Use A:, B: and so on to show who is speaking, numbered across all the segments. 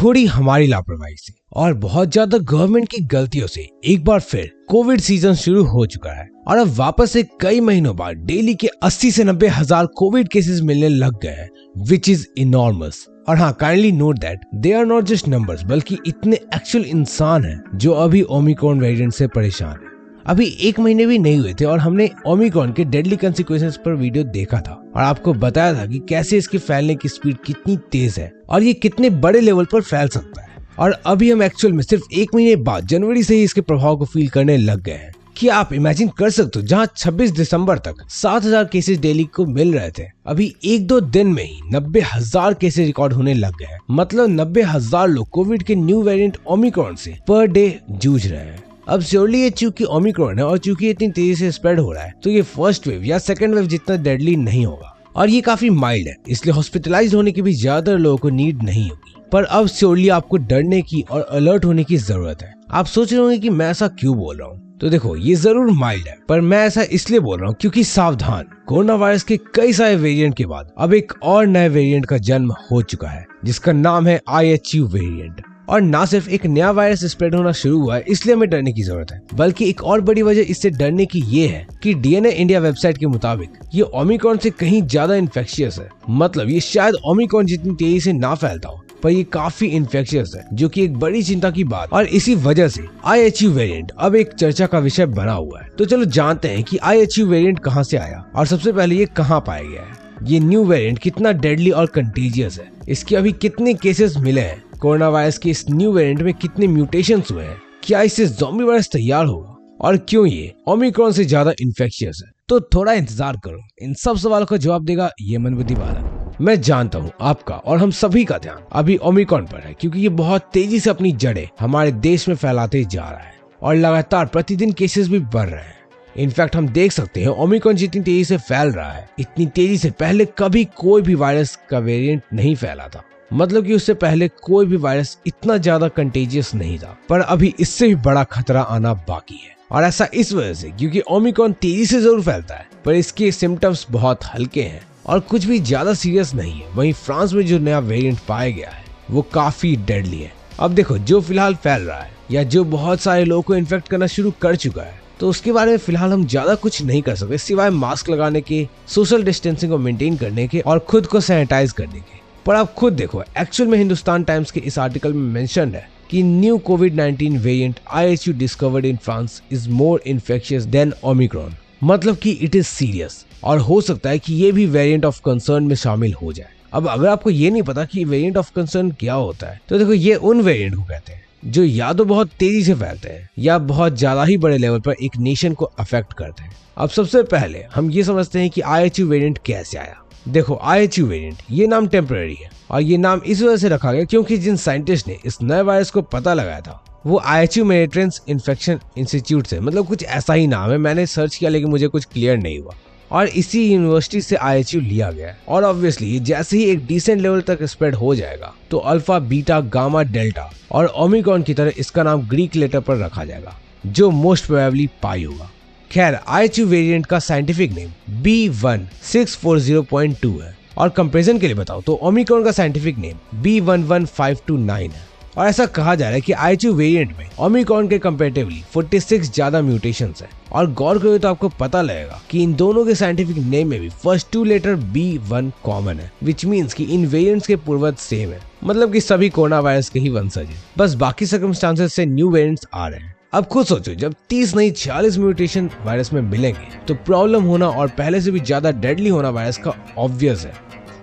A: थोड़ी हमारी लापरवाही से और बहुत ज्यादा गवर्नमेंट की गलतियों से एक बार फिर कोविड सीजन शुरू हो चुका है और अब वापस से कई महीनों बाद डेली के 80 से 90 हजार कोविड केसेस मिलने लग गए हैं, विच इज इनॉर्मस। और हाँ, kindly note that they are not just numbers, बल्कि इतने एक्चुअल इंसान हैं जो अभी ओमिक्रॉन वेरिएंट से परेशान हैं। अभी 1 महीने भी नहीं हुए थे और हमने ओमिक्रॉन के डेडली कंसिक्वेंसेस पर वीडियो देखा था और आपको बताया था कि कैसे इसके फैलने की स्पीड कितनी तेज है और ये कितने बड़े लेवल पर फैल सकता है। और अभी हम एक्चुअल में सिर्फ 1 महीने बाद जनवरी से ही इसके प्रभाव को फील करने लग गए हैं। क्या आप इमेजिन कर सकते हो, जहां 26 दिसंबर तक 7,000 केसेस डेली को मिल रहे थे, अभी 1-2 दिन में ही 90,000 केसेस रिकॉर्ड होने लग गए हैं। मतलब 90,000 लोग कोविड के न्यू वेरिएंट ओमिक्रॉन से पर डे जूझ रहे हैं। अब श्योरली ये चूंकि ओमिक्रॉन है और चूंकि इतनी तेजी से स्प्रेड हो रहा है, तो ये फर्स्ट वेव या सेकंड वेव जितना डेडली नहीं होगा और ये काफी माइल्ड है, इसलिए हॉस्पिटलाइज होने की भी ज्यादा लोगों को नीड नहीं होगी। पर अब श्योरली आपको डरने की और अलर्ट होने की जरूरत है। आप सोच रहे होंगे कि मैं ऐसा क्यों बोल रहा हूँ, तो देखो ये जरूर माइल्ड है, पर मैं ऐसा इसलिए बोल रहा हूँ क्योंकि सावधान, कोरोना वायरस के कई सारे वेरिएंट के बाद अब एक और नए वेरिएंट का जन्म हो चुका है जिसका नाम है IHU वेरिएंट। और ना सिर्फ एक नया वायरस स्प्रेड होना शुरू हुआ है इसलिए हमें डरने की जरूरत है, बल्कि एक और बड़ी वजह इससे डरने की ये है कि DNA इंडिया वेबसाइट के मुताबिक ये ओमिक्रॉन से कहीं ज्यादा इन्फेक्शियस है। मतलब ये शायद ओमिक्रॉन जितनी तेजी से ना फैलता हो, पर ये काफी इन्फेक्शियस है, जो कि एक बड़ी चिंता की बात। और इसी वजह से IHU वेरिएंट अब एक चर्चा का विषय बना हुआ है। तो चलो जानते हैं कि IHU वेरिएंट कहां से आया और सबसे पहले ये कहां पाया गया है। ये न्यू वेरिएंट कितना डेडली और कंटेजियस है, इसके अभी कितने केसेस मिले हैं, कोरोना वायरस के इस न्यू वेरिएंट में कितने म्यूटेशंस हुए हैं, क्या इससे ज़ॉम्बी वायरस तैयार होगा और क्यों ये ओमिक्रॉन से ज्यादा इन्फेक्शियस है। तो थोड़ा इंतजार करो, इन सब सवालों का जवाब देगा ये मनबुद्धि बालक। मैं जानता हूँ आपका और हम सभी का ध्यान अभी ओमिक्रॉन पर है, क्योंकि ये बहुत तेजी से अपनी जड़ें हमारे देश में फैलाते जा रहा है और लगातार प्रतिदिन केसेस भी बढ़ रहे हैं। इनफैक्ट हम देख सकते हैं ओमिक्रॉन जितनी तेजी से फैल रहा है, इतनी तेजी से पहले कभी कोई भी वायरस का वेरिएंट नहीं फैला था। मतलब कि उससे पहले कोई भी वायरस इतना ज्यादा कंटेजियस नहीं था, पर अभी इससे भी बड़ा खतरा आना बाकी है। और ऐसा इस वजह से क्योंकि ओमिक्रॉन तेजी से जरूर फैलता है, पर इसके सिम्टम्स बहुत हल्के हैं और कुछ भी ज्यादा सीरियस नहीं है। वहीं फ्रांस में जो नया वेरिएंट पाया गया है वो काफी डेडली है। अब देखो, जो फिलहाल फैल रहा है या जो बहुत सारे लोगों को इन्फेक्ट करना शुरू कर चुका है, तो उसके बारे में फिलहाल हम ज्यादा कुछ नहीं कर सकते सिवाय मास्क लगाने के, सोशल डिस्टेंसिंग को मेंटेन करने के और खुद को सैनिटाइज करने के। पर आप खुद देखो, एक्चुअल में हिंदुस्तान टाइम्स के इस आर्टिकल में मेंशन है कि न्यू कोविड-19 variant IHU discovered in France is more infectious than Omicron. मतलब कि इट इज सीरियस और हो सकता है कि ये भी वेरिएंट ऑफ कंसर्न में शामिल हो जाए। अब अगर आपको ये नहीं पता कि वेरिएंट ऑफ कंसर्न क्या होता है, तो देखो ये उन वेरिएंट को कहते हैं जो या तो बहुत तेजी से फैलते हैं या बहुत ज्यादा ही बड़े लेवल पर एक नेशन को अफेक्ट करते हैं। अब सबसे पहले हम ये समझते हैं कि IHU वेरिएंट कैसे आया। देखो, IHU वेरिएंट ये नाम टेम्पररी है और ये नाम इस वजह से रखा गया क्योंकि जिन साइंटिस्ट ने इस नए वायरस को पता लगाया था वो IHU मेडिट्रेंस इन्फेक्शन इंस्टीट्यूट से, मतलब कुछ ऐसा ही नाम है, मैंने सर्च किया लेकिन मुझे कुछ क्लियर नहीं हुआ, और इसी यूनिवर्सिटी से IHU लिया गया है। और ऑब्वियसली जैसे ही एक डिसेंट लेवल तक स्प्रेड हो जाएगा तो अल्फा, बीटा, गामा, डेल्टा और ओमिक्रॉन की तरह इसका नाम ग्रीक लेटर पर रखा जाएगा, जो मोस्ट प्रोबेबली पाई होगा। खैर, IHU वेरिएंट का साइंटिफिक नेम B1640.2 है और कंपैरिजन के लिए बताओ तो ओमिक्रॉन का साइंटिफिक नेम B11529 है। और ऐसा कहा जा रहा है कि IHU वेरिएंट में ओमिक्रॉन के कंपैरेटिवली 46 ज्यादा म्यूटेशंस हैं। और गौर करो तो आपको पता लगेगा कि इन दोनों के साइंटिफिक नेम में भी फर्स्ट 2 लेटर B1 कॉमन है, विच मीन्स कि इन वेरिएंट्स के पूर्वज सेम है। मतलब कि सभी कोरोना वायरस के ही वंशज हैं, बस बाकी सर्कमस्टांसेस से न्यू वेरिएंट्स आ रहे हैं। अब खुद सोचो, जब 30 नहीं 46 म्यूटेशन वायरस में मिलेंगे तो प्रॉब्लम होना और पहले से भी ज्यादा डेडली होना वायरस का ऑब्वियस है।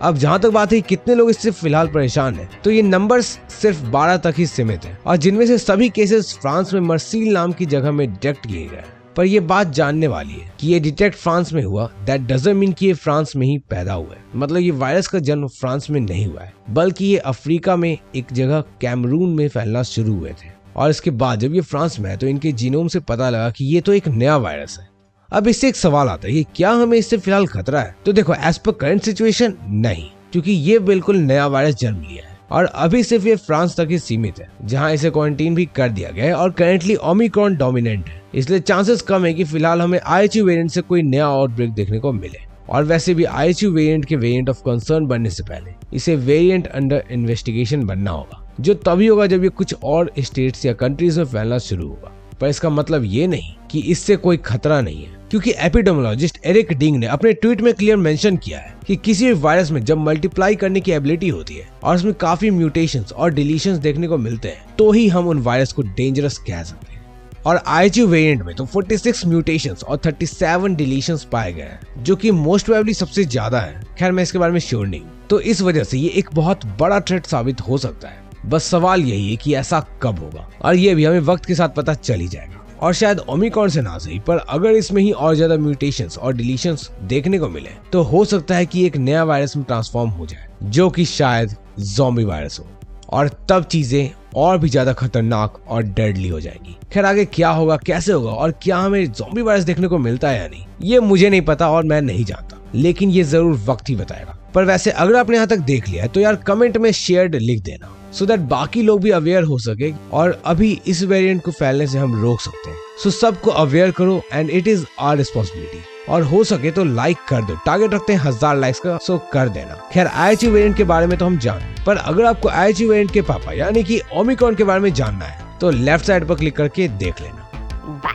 A: अब जहां तक बात है कितने लोग इससे फिलहाल परेशान हैं, तो ये नंबर्स सिर्फ 12 तक ही सीमित हैं और जिनमें से सभी केसेस फ्रांस में मर्सील नाम की जगह में डिटेक्ट किए गए। पर ये बात जानने वाली है कि ये डिटेक्ट फ्रांस में हुआ, दैट डजंट मीन कि ये फ्रांस में ही पैदा हुआ है। मतलब ये वायरस का जन्म फ्रांस में नहीं हुआ है, बल्कि ये अफ्रीका में एक जगह कैमरून में फैलना शुरू हुए थे और इसके बाद जब ये फ्रांस में है तो इनके जीनोम से पता लगा कि ये तो एक नया वायरस है। अब इससे एक सवाल आता है, क्या हमें इससे फिलहाल खतरा है? तो देखो, एज पर करंट सिचुएशन नहीं, क्योंकि ये बिल्कुल नया वायरस जन्म लिया है और अभी सिर्फ ये फ्रांस तक ही सीमित है, जहां इसे क्वारंटीन भी कर दिया गया है और करेंटली ओमिक्रॉन डोमिनेंट है। इसलिए चांसेस कम है कि फिलहाल हमें IHU वेरिएंट से कोई नया आउटब्रेक देखने को मिले। और वैसे भी IHU वेरिएंट के वेरिएंट ऑफ कंसर्न बनने से पहले इसे वेरिएंट अंडर इन्वेस्टिगेशन बनना होगा। जो तभी होगा जब ये कुछ और स्टेट्स या कंट्रीज में फैलना शुरू होगा। पर इसका मतलब ये नहीं कि इससे कोई खतरा नहीं है, क्योंकि एपिडेमियोलॉजिस्ट एरिक डिंग ने अपने ट्वीट में क्लियर मेंशन किया है कि किसी भी वायरस में जब मल्टीप्लाई करने की एबिलिटी होती है और उसमें काफी म्यूटेशंस और डिलीशंस देखने को मिलते हैं तो ही हम उन वायरस को डेंजरस कह सकते हैं। और IHU वेरिएंट में तो 46 म्यूटेशंस और 37 डिलीशंस पाए गए हैं, जो कि मोस्ट प्रोबेबली सबसे ज्यादा है। खैर मैं इसके बारे में श्योर नहीं हूँ, तो इस वजह से ये एक बहुत बड़ा थ्रेट साबित हो सकता है। बस सवाल यही है कि ऐसा कब होगा, और ये भी हमें वक्त के साथ पता चल ही जाएगा। और शायद ओमिक्रॉन से ना सही, पर अगर इसमें ही और ज्यादा म्यूटेशंस और डिलीशंस देखने को मिले तो हो सकता है कि एक नया वायरस में ट्रांसफॉर्म हो जाए, जो कि शायद ज़ॉम्बी वायरस हो, और तब चीजें और भी ज्यादा खतरनाक और डेडली हो जाएंगी। खैर आगे क्या होगा, कैसे होगा और क्या हमें ज़ॉम्बी वायरस देखने को मिलता है या नहीं, ये मुझे नहीं पता और मैं नहीं जानता, लेकिन ये जरूर वक्त ही बताएगा। पर वैसे अगर आपने यहाँ तक देख लिया है तो यार कमेंट में शेयर्ड लिख देना, सो दैट बाकी लोग भी अवेयर हो सके और अभी इस वेरिएंट को फैलने से हम रोक सकते हैं। सो सबको अवेयर करो and it is our responsibility. और हो सके तो लाइक कर दो, टारगेट रखते हैं 1000 लाइक्स का, सो कर देना। खैर IHU वेरिएंट के बारे में तो हम जान, पर अगर आपको IHU वेरिएंट के पापा यानी कि ओमिक्रॉन के बारे में जानना है तो लेफ्ट साइड पर क्लिक करके देख लेना।